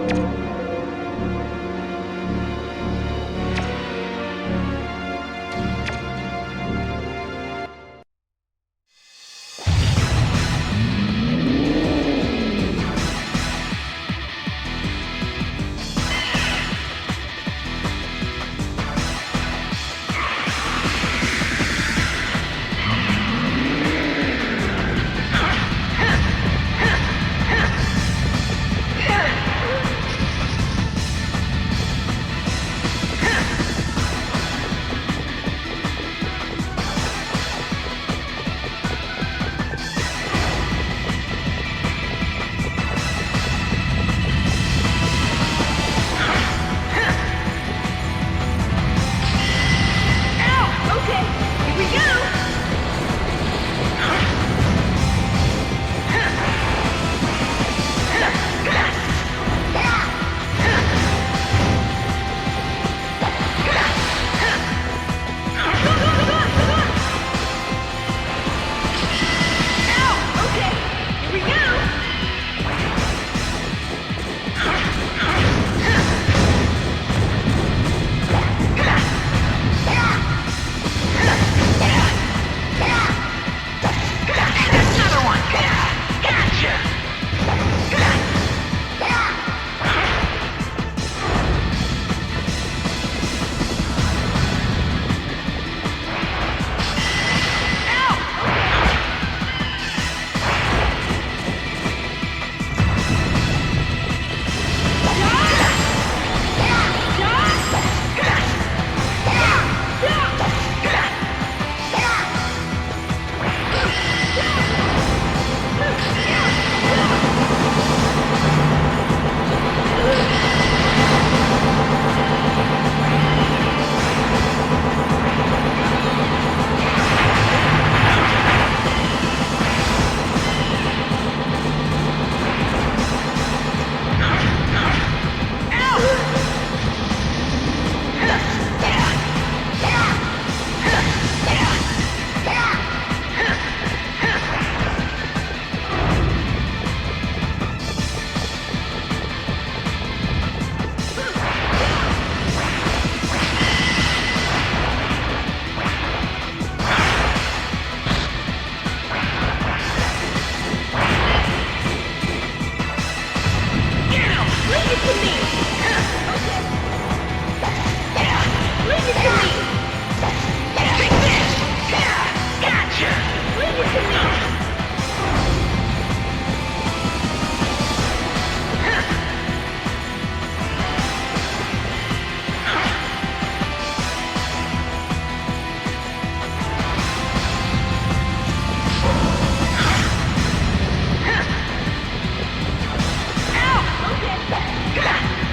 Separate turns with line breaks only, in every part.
Ow! Okay.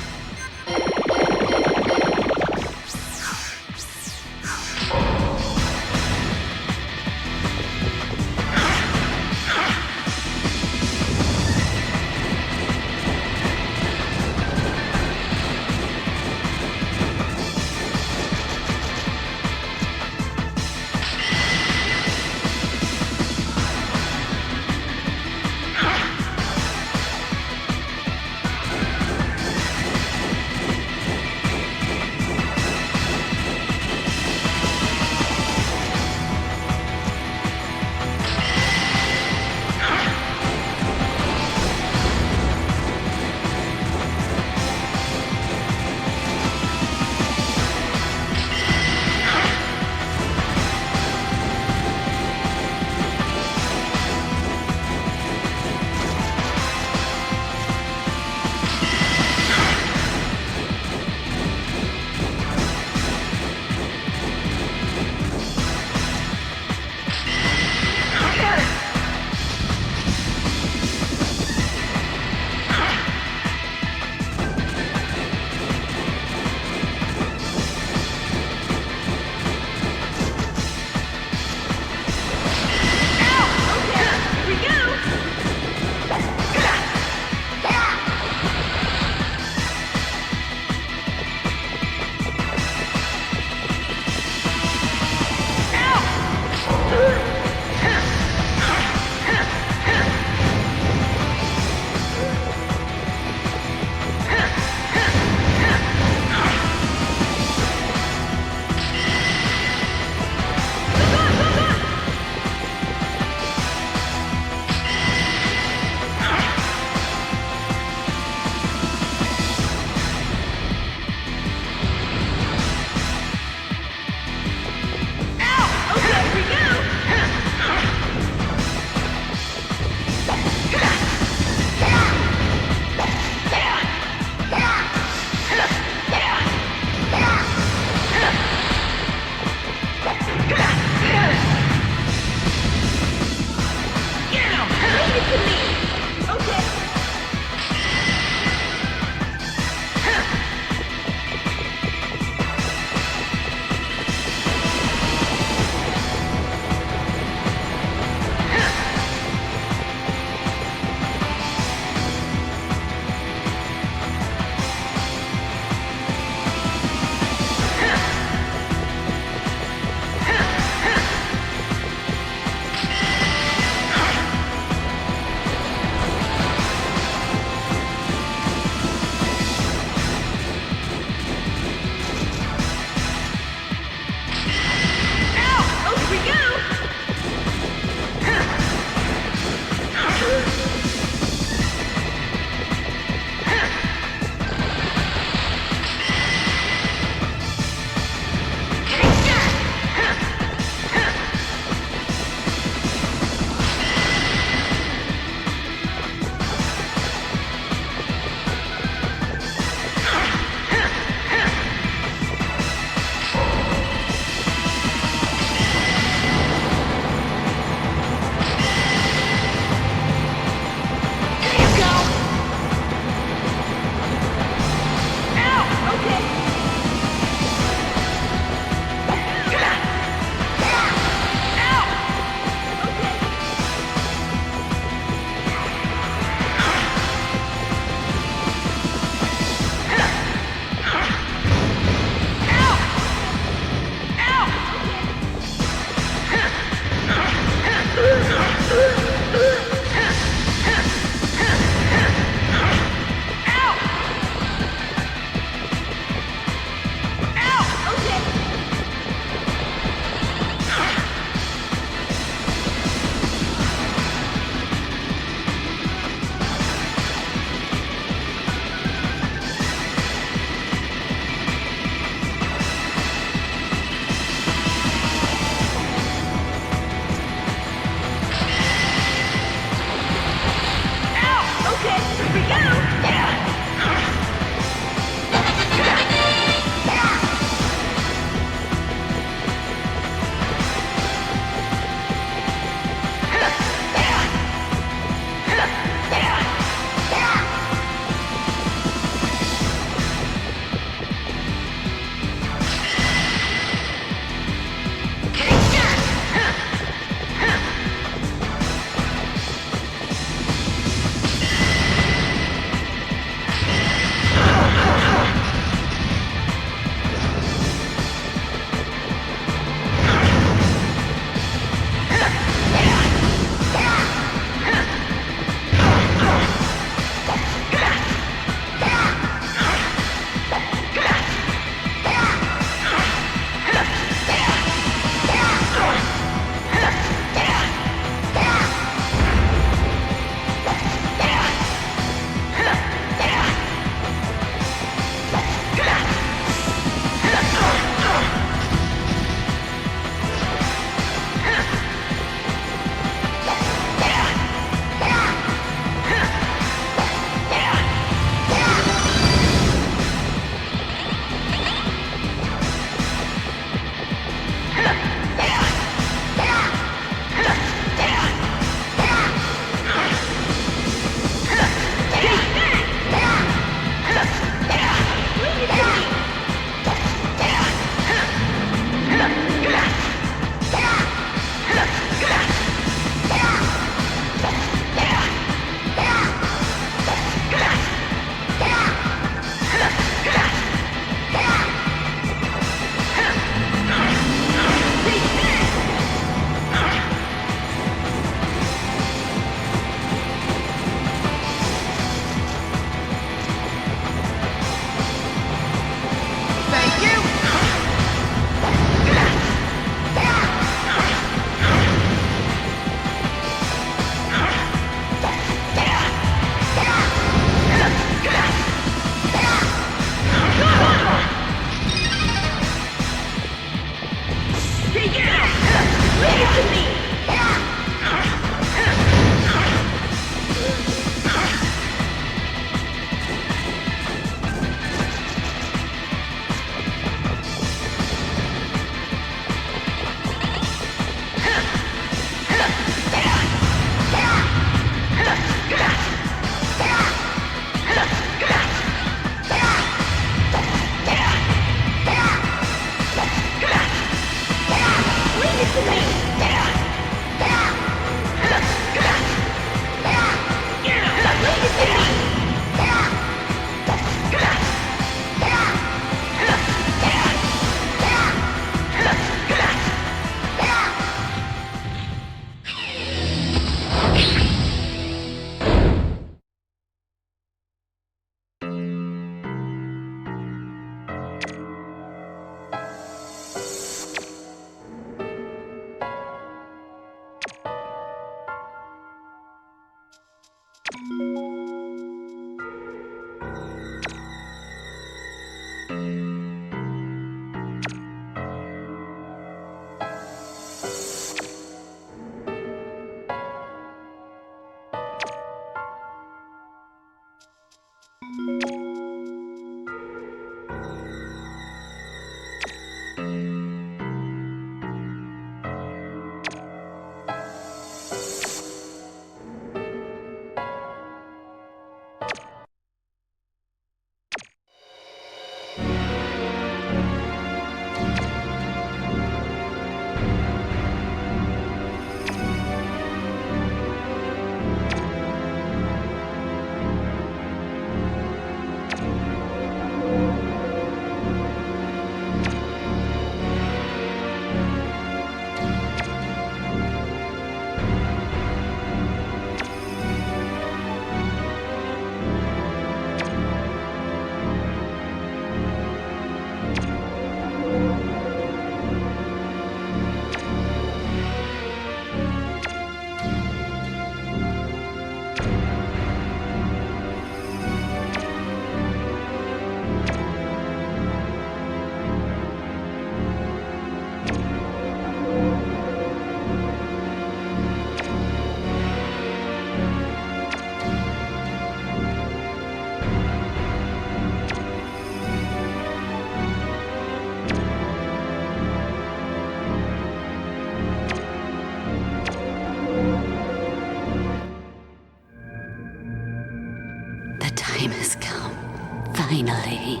Finally.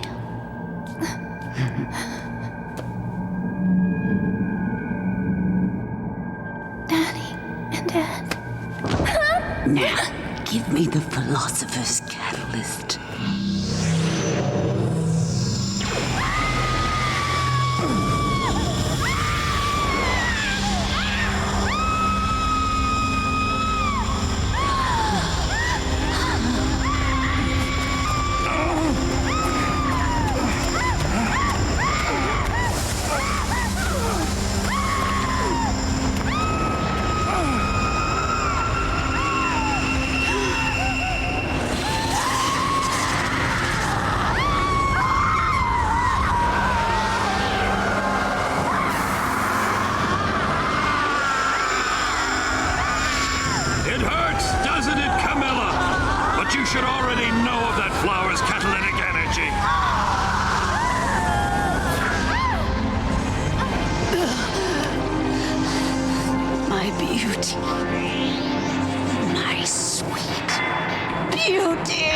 Daddy and Dad.
Now, give me the Philosopher's Catalyst.
It hurts, doesn't it, Camilla? But you should already know of that flower's catalytic energy.
My beauty. My sweet beauty.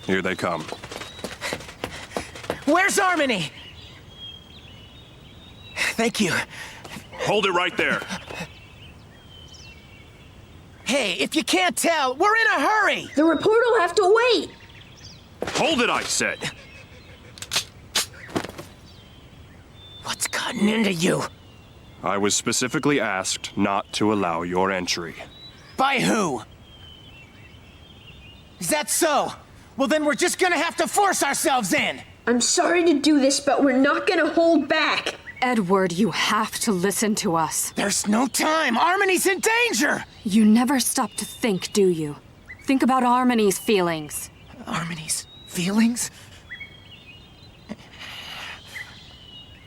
Here they come.
Where's Harmony? Thank you.
Hold it right there.
Hey, if you can't tell, we're in a hurry!
The report will have to wait.
Hold it, I said.
What's gotten into you?
I was specifically asked not to allow your entry.
By who? Is that so? Well, then we're just gonna have to force ourselves in!
I'm sorry to do this, but we're not gonna hold back.
Edward, you have to listen to us.
There's no time! Harmony's in danger!
You never stop to think, do you? Think about Harmony's feelings.
Harmony's feelings?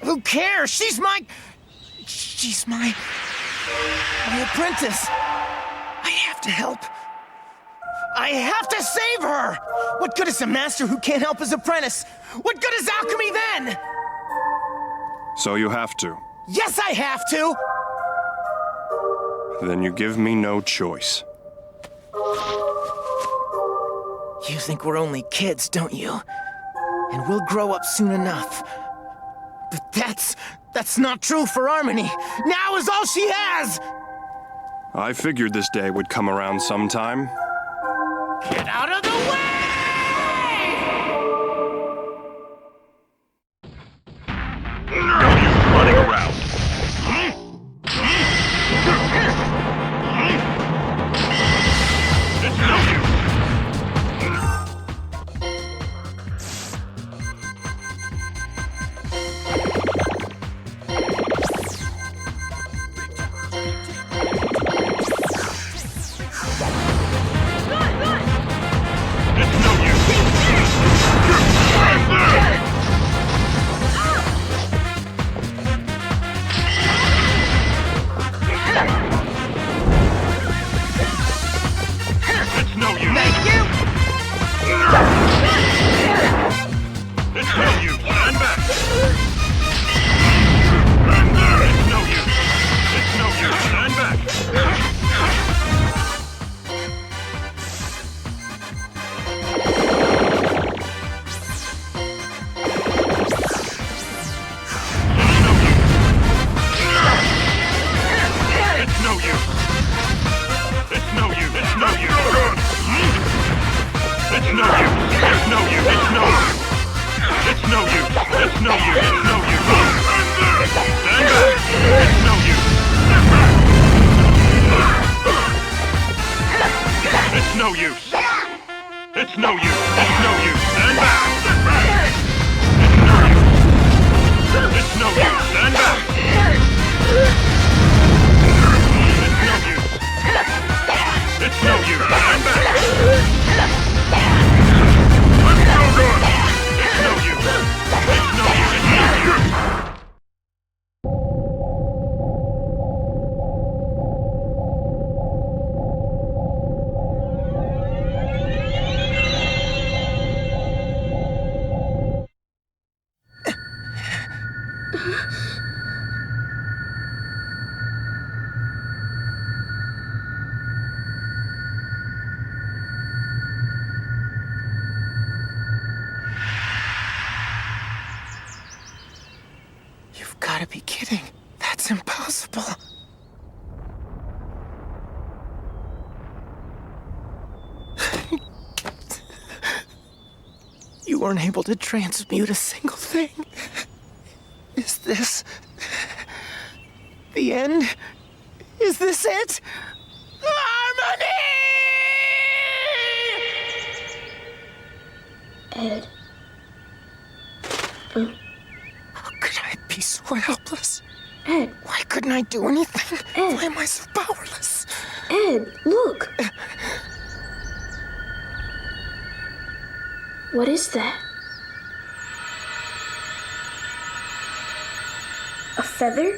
Who cares? She's my apprentice. I have to help. I have to save her! What good is a master who can't help his apprentice? What good is alchemy then?
So you have to.
Yes, I have to!
Then you give me no choice.
You think we're only kids, don't you? And we'll grow up soon enough. But that's not true for Harmony. Now is all she has!
I figured this day would come around sometime.
Get out of the way!
No use running around. It's no use.
You've gotta be kidding. That's impossible. You weren't able to transmute a single thing. Is this the end? Is this it? Harmony!
Ed.
How could I be so helpless?
Ed.
Why couldn't I do anything?
Ed.
Why am I so powerless?
Ed, look. What is that? A feather?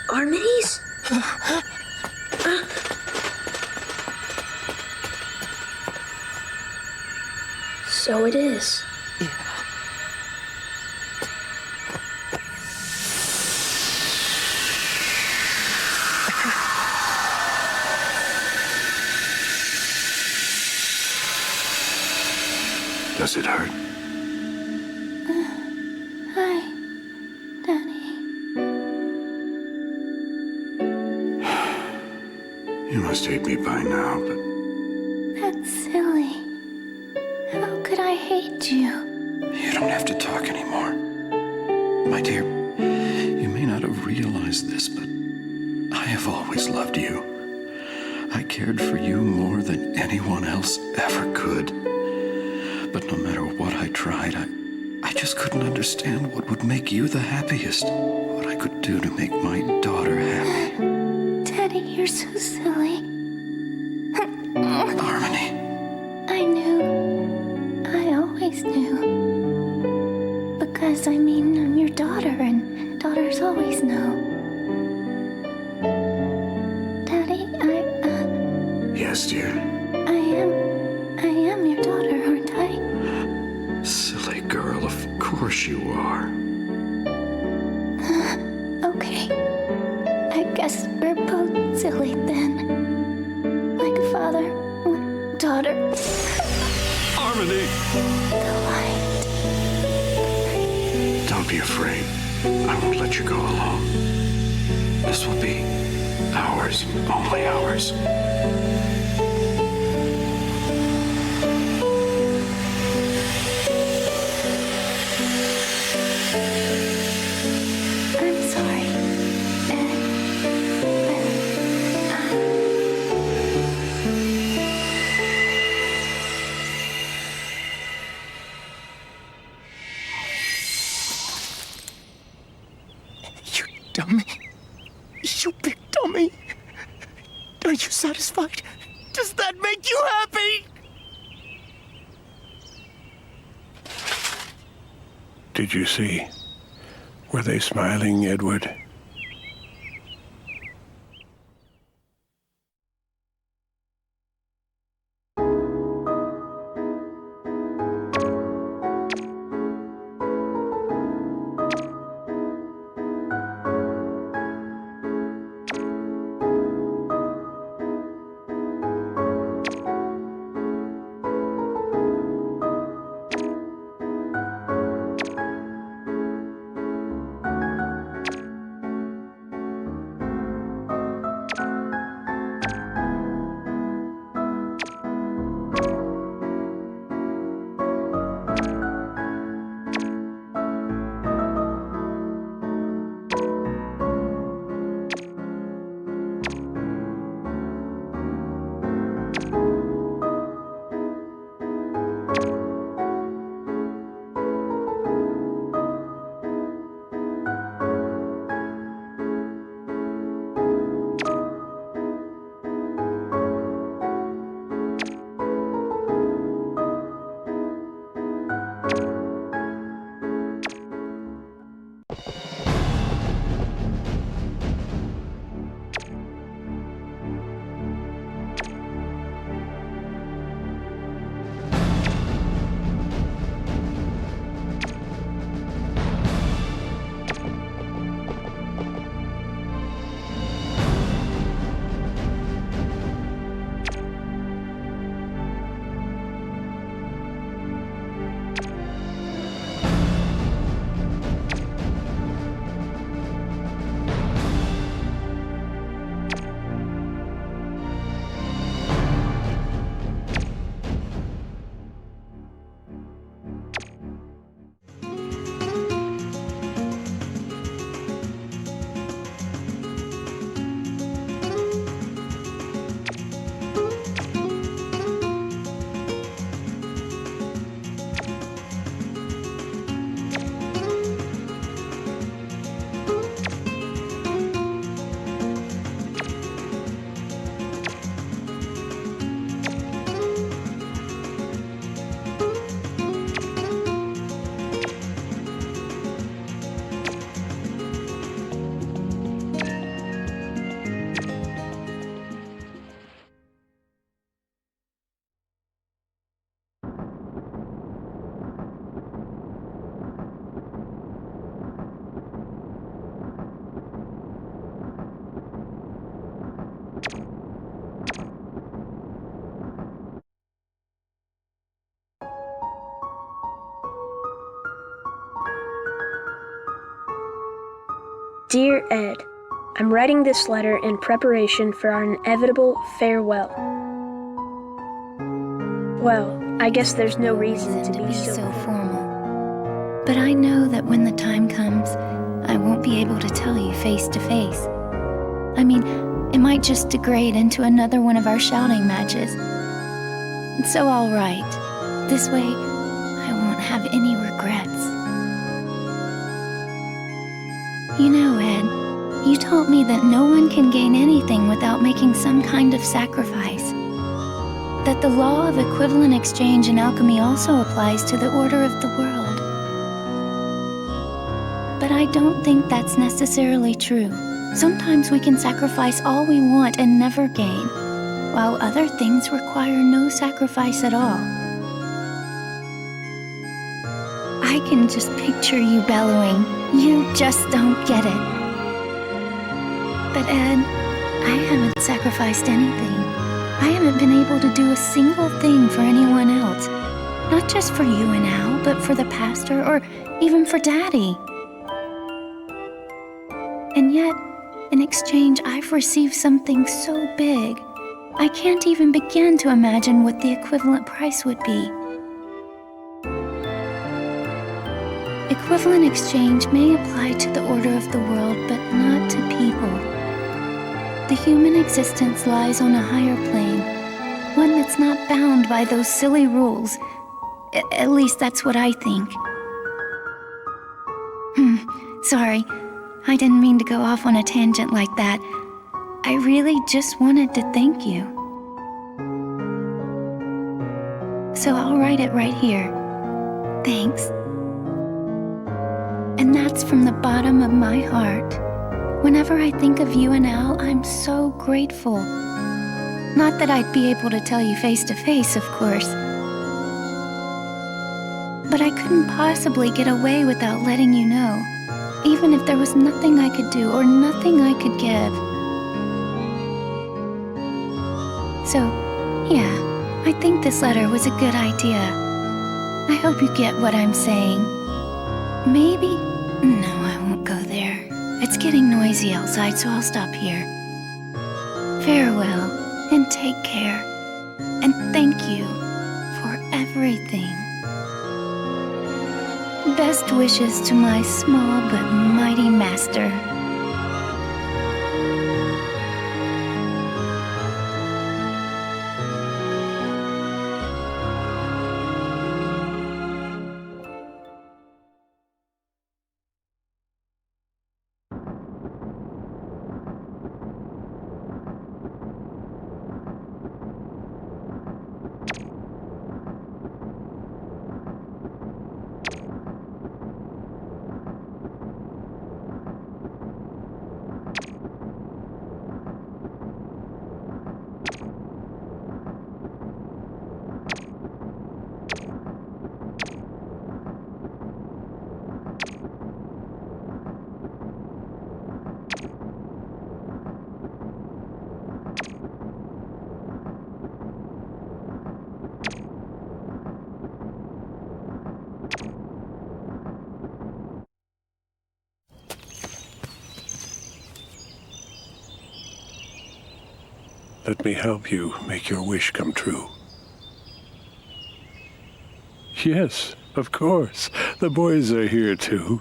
Harmony's? So it is.
Yeah.
Does it hurt?
Hi, Daddy.
You must hate me by now, but
That's silly. How could I hate you?
you don't have to talk anymore. My dear, you may not have realized this, but I have always loved you. I cared for you more than anyone else ever could. But no matter what I tried, I just couldn't understand what would make you the happiest. What I could do to make my daughter happy.
Daddy, you're so silly.
Harmony.
I knew. I always knew. Because, I'm your daughter, and daughters always know. Daddy,
Yes, dear.
I am your daughter, aren't I?
Silly girl, of course you are.
Okay. I guess we're both silly then. Like father, like daughter.
Harmony!
The light.
Don't be afraid. I won't let you go alone. This will be ours, only ours.
I'm sorry.
You dummy. You big dummy. Are you satisfied? Does that make you happy?
Did you see? Were they smiling, Edward?
Dear Ed, I'm writing this letter in preparation for our inevitable farewell. Well, I guess there's no reason to be so
formal. But I know that when the time comes, I won't be able to tell you face to face. I mean, it might just degrade into another one of our shouting matches. And so I'll write. This way, I won't have any regrets. You know, Ed, you taught me that no one can gain anything without making some kind of sacrifice. That the law of equivalent exchange in alchemy also applies to the order of the world. But I don't think that's necessarily true. Sometimes we can sacrifice all we want and never gain, while other things require no sacrifice at all. I can just picture you bellowing, "You just don't get it." But Ed, I haven't sacrificed anything. I haven't been able to do a single thing for anyone else. Not just for you and Al, but for the pastor or even for Daddy. And yet, in exchange, I've received something so big, I can't even begin to imagine what the equivalent price would be. Equivalent exchange may apply to the order of the world, but not to people. The human existence lies on a higher plane, one that's not bound by those silly rules. At least that's what I think. Sorry, I didn't mean to go off on a tangent like that. I really just wanted to thank you. So I'll write it right here. Thanks. And that's from the bottom of my heart. Whenever I think of you and Al, I'm so grateful. Not that I'd be able to tell you face to face, of course. But I couldn't possibly get away without letting you know, even if there was nothing I could do or nothing I could give. So, yeah, I think this letter was a good idea. I hope you get what I'm saying. Maybe? No, I won't go there. It's getting noisy outside, so I'll stop here. Farewell, and take care. And thank you for everything. Best wishes to my small but mighty master.
Let me help you make your wish come true. Yes, of course. The boys are here too.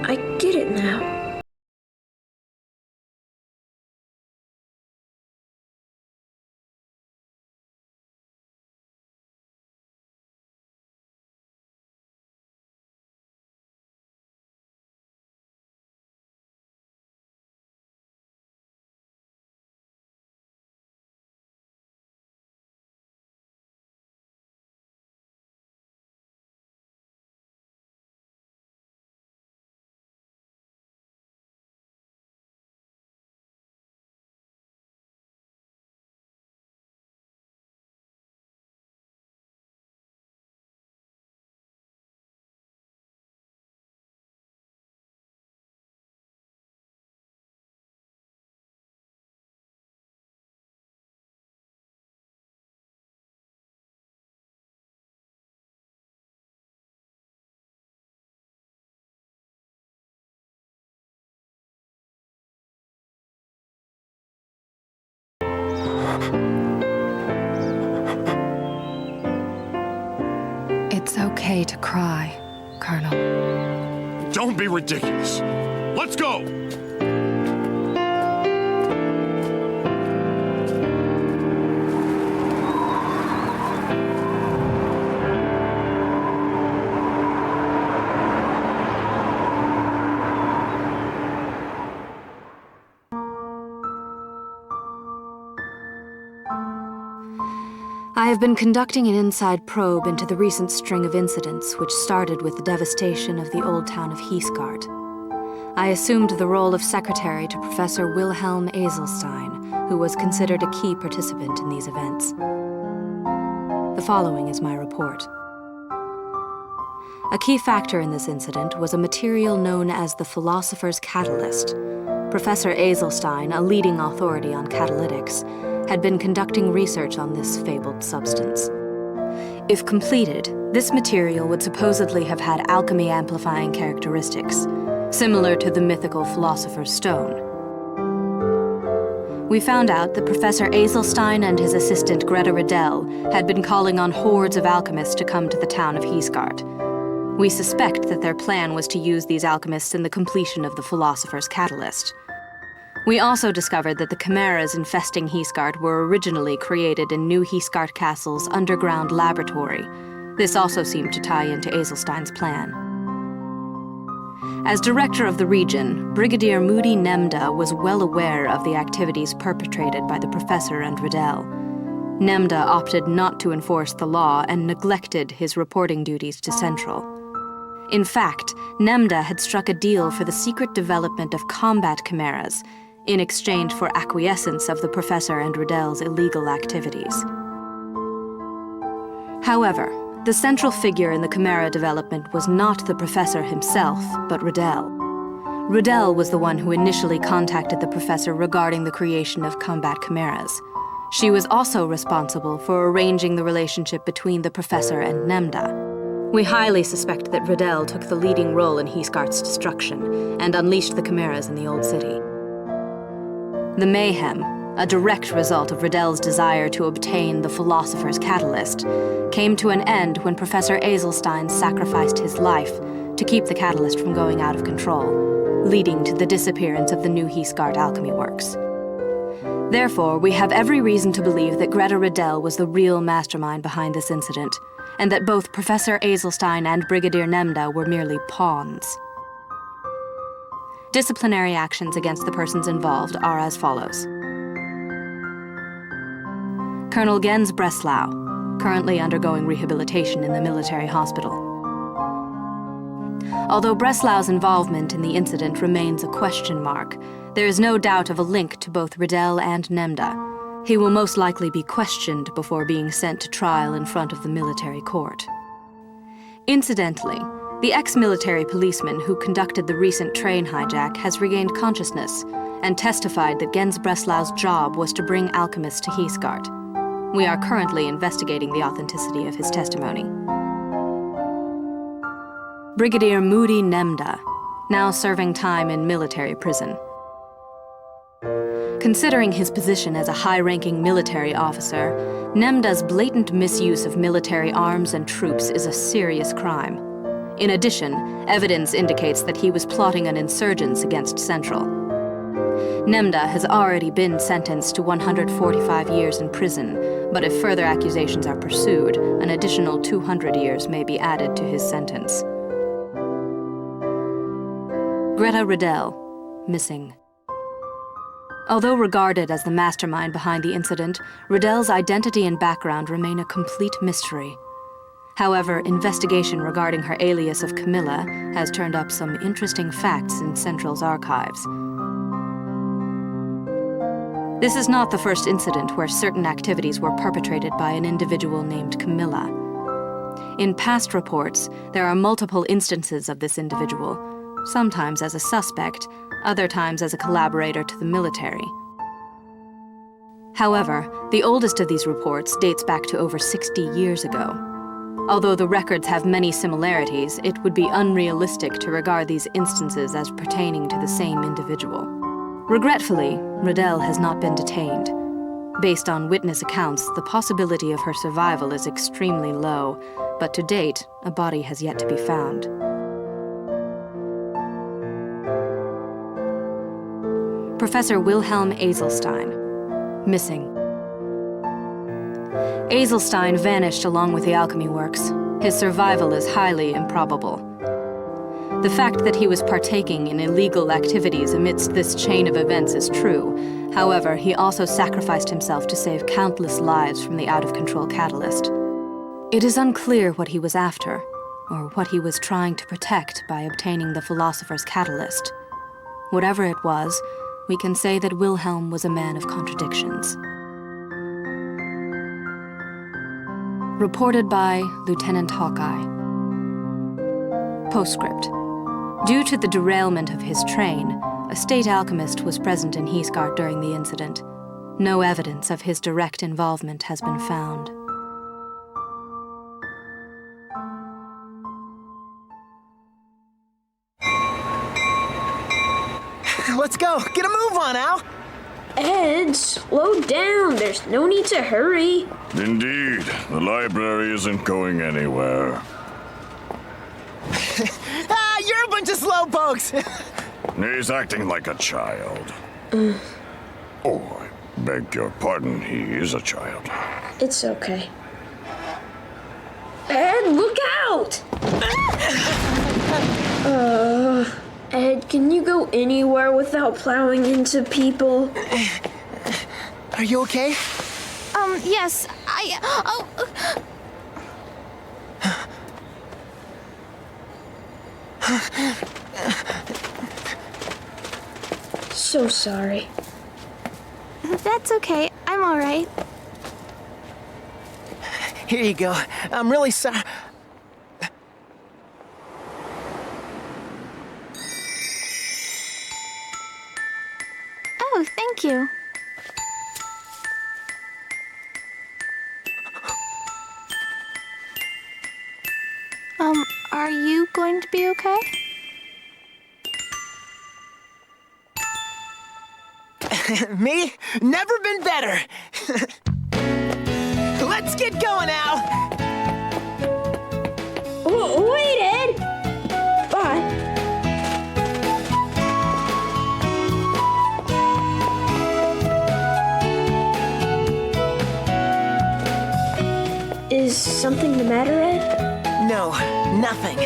I get it now.
okay to cry, Colonel.
Don't be ridiculous. Let's go!
I have been conducting an inside probe into the recent string of incidents which started with the devastation of the old town of Heesgard. I assumed the role of secretary to Professor Wilhelm Eselstein, who was considered a key participant in these events. The following is my report. A key factor in this incident was a material known as the Philosopher's Catalyst. Professor Eselstein, a leading authority on catalytics, had been conducting research on this fabled substance. If completed, this material would supposedly have had alchemy-amplifying characteristics, similar to the mythical Philosopher's Stone. We found out that Professor Eselstein and his assistant Greta Riddell had been calling on hordes of alchemists to come to the town of Heesgard. We suspect that their plan was to use these alchemists in the completion of the Philosopher's Catalyst. We also discovered that the chimeras infesting Heesgard were originally created in New Heesgard Castle's underground laboratory. This also seemed to tie into Eselstein's plan. As director of the region, Brigadier Moody Nemda was well aware of the activities perpetrated by the professor and Riddell. Nemda opted not to enforce the law and neglected his reporting duties to Central. In fact, Nemda had struck a deal for the secret development of combat chimeras in exchange for acquiescence of the professor and Riddell's illegal activities. However, the central figure in the chimera development was not the professor himself, but Riddell. Riddell was the one who initially contacted the professor regarding the creation of combat chimeras. She was also responsible for arranging the relationship between the professor and Nemda. We highly suspect that Riddell took the leading role in Heesgard's destruction and unleashed the chimeras in the Old City. The mayhem, a direct result of Riddell's desire to obtain the Philosopher's Catalyst, came to an end when Professor Eselstein sacrificed his life to keep the catalyst from going out of control, leading to the disappearance of the New Heesgard Alchemy Works. Therefore, we have every reason to believe that Greta Riddell was the real mastermind behind this incident, and that both Professor Eselstein and Brigadier Nemda were merely pawns. Disciplinary actions against the persons involved are as follows. Colonel Gens Breslau, currently undergoing rehabilitation in the military hospital. Although Breslau's involvement in the incident remains a question mark, there is no doubt of a link to both Riddell and Nemda. He will most likely be questioned before being sent to trial in front of the military court. Incidentally, the ex-military policeman who conducted the recent train hijack has regained consciousness and testified that Gens Breslau's job was to bring alchemists to Heesgard. We are currently investigating the authenticity of his testimony. Brigadier Moody Nemda, now serving time in military prison. Considering his position as a high-ranking military officer, Nemda's blatant misuse of military arms and troops is a serious crime. In addition, evidence indicates that he was plotting an insurgence against Central. Nemda has already been sentenced to 145 years in prison, but if further accusations are pursued, an additional 200 years may be added to his sentence. Greta Riddell, missing. Although regarded as the mastermind behind the incident, Riddell's identity and background remain a complete mystery. However, investigation regarding her alias of Camilla has turned up some interesting facts in Central's archives. This is not the first incident where certain activities were perpetrated by an individual named Camilla. In past reports, there are multiple instances of this individual, sometimes as a suspect, other times as a collaborator to the military. However, the oldest of these reports dates back to over 60 years ago. Although the records have many similarities, it would be unrealistic to regard these instances as pertaining to the same individual. Regretfully, Riddell has not been detained. Based on witness accounts, the possibility of her survival is extremely low, but to date, a body has yet to be found. Professor Wilhelm Azelstein, missing. Azelstein vanished along with the alchemy works. His survival is highly improbable. The fact that he was partaking in illegal activities amidst this chain of events is true. However, he also sacrificed himself to save countless lives from the out-of-control catalyst. It is unclear what he was after, or what he was trying to protect by obtaining the philosopher's catalyst. Whatever it was, we can say that Wilhelm was a man of contradictions. Reported by Lieutenant Hawkeye. Postscript. Due to the derailment of his train, a state alchemist was present in Heathgard during the incident. No evidence of his direct involvement has been found.
Let's go. Get a move on, Al.
Ed, slow down. There's no need to hurry.
Indeed, the library isn't going anywhere.
You're a bunch of slowpokes.
He's acting like a child. Oh, I beg your pardon, he is a child.
It's okay. Ed, look out! Ed, can you go anywhere without plowing into people?
Are you okay?
Yes,
So sorry.
That's okay. I'm all right.
Here you go. I'm really sorry.
Oh, thank you. Are you going to be okay?
Me? Never been better. Let's get going, Al.
Oh, wait, Ed! Bye. Is something the matter, Ed?
No, nothing.